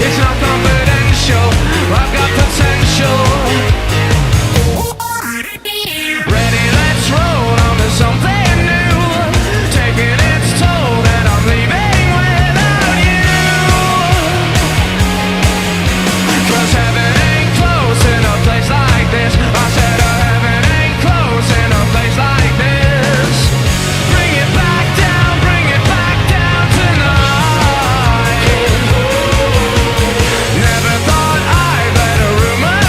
It's not confidential. I've got potential. Ready, let's roll on to something new. Taking its toll and I'm leaving without you. 'Cause heaven ain't close in a place like this. I said heaven ain't close in a place like this. Bring it back down tonight. Never thought I'd let a rumor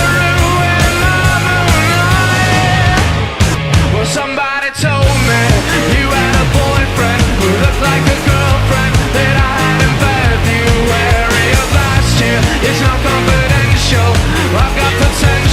ruin my moonlight. Well, somebody told me you had a boyfriend who looked like a girlfriend that I had in February of last year. It's not confidential. I've got potential.